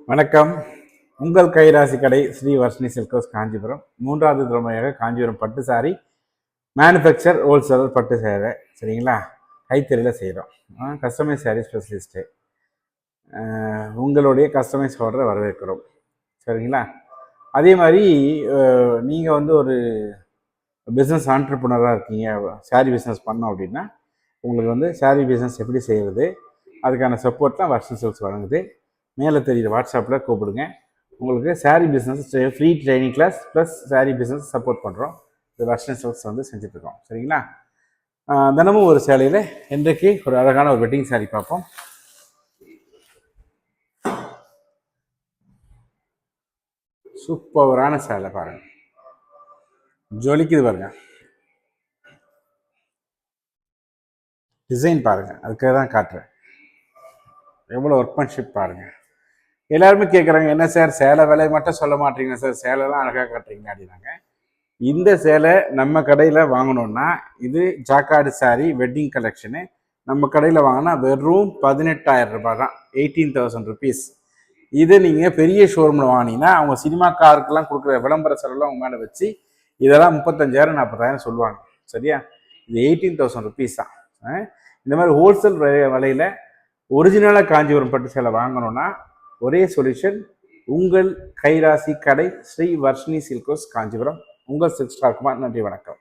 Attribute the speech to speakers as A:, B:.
A: வணக்கம். உங்கள் கைராசி கடை ஸ்ரீ வர்ஷினி சில்க்ஸ் காஞ்சிபுரம். மூன்றாவது தலைமுறையாக காஞ்சிபுரம் பட்டு சாரி மேனுஃபேக்சர் ஹோல்சேலர் பட்டு சேரை, சரிங்களா? கைத்தறியில் செய்கிறோம். Customize sari specialist. உங்களுடைய கஸ்டமைஸ் ஆர்டரை வரவேற்கிறோம், சரிங்களா? அதே மாதிரி நீங்கள் வந்து ஒரு பிஸ்னஸ் ஆண்டர்ப்ரனராக இருக்கீங்க, சாரி பிஸ்னஸ் பண்ணோம் அப்படின்னா உங்களுக்கு வந்து சாரி பிஸ்னஸ் எப்படி செய்கிறது, அதுக்கான சப்போர்ட்லாம் வர்ஷினி சில்க்ஸ் வழங்குது. மேலே தெரியுற வாட்ஸ்அப்பில் கூப்பிடுங்க. உங்களுக்கு sari business free training class plus sari business support பண்ணுறோம். இது வர்ஷினி சில்க்ஸ் வந்து செஞ்சுட்ருக்கோம், சரிங்களா? தினமும் ஒரு சேலையில் இன்றைக்கு ஒரு அழகான ஒரு வெட்டிங் சாரீ பார்ப்போம். சூப்பரான சேலை பாருங்கள், ஜொலிக்குது பாருங்க. டிசைன் பாருங்கள், அதுக்காக தான் காட்டுறேன். எவ்வளோ ஒர்க்மேன்ஷிப் பாருங்கள். எல்லாருமே கேட்குறாங்க, என்ன சார் சேலை விலை மட்டும் சொல்ல மாட்டீங்க சார், சேலைலாம் அழகாக காட்டுறீங்க அப்படின்னாங்க. இந்த சேலை நம்ம கடையில் வாங்கணுன்னா இது ஜாக்காடு சாரி வெட்டிங் கலெக்ஷனு. நம்ம கடையில் வாங்கினா வெறும் 18,000 ரூபாய் தான், 18,000 ருபீஸ். இது நீங்கள் பெரிய ஷோரூமில் வாங்கினீங்கன்னா அவங்க சினிமா காருக்கெல்லாம் கொடுக்குற விளம்பர செலவுலாம் அவங்க மேலே வச்சு இதெல்லாம் 35,000 40,000 சொல்லுவாங்க, சரியா? இது 18,000 ருபீஸ் தான். இந்த மாதிரி ஹோல்சேல் விலையில் ஒரிஜினலாக காஞ்சிபுரம் பட்டு சேலை வாங்கணுன்னா ஒரே சொல்யூஷன், உங்கள் கைராசி கடை ஸ்ரீ வர்ஷினி சில்க்ஸ் காஞ்சிபுரம். உங்கள் சில்க் ஸ்டார் குமார். நன்றி, வணக்கம்.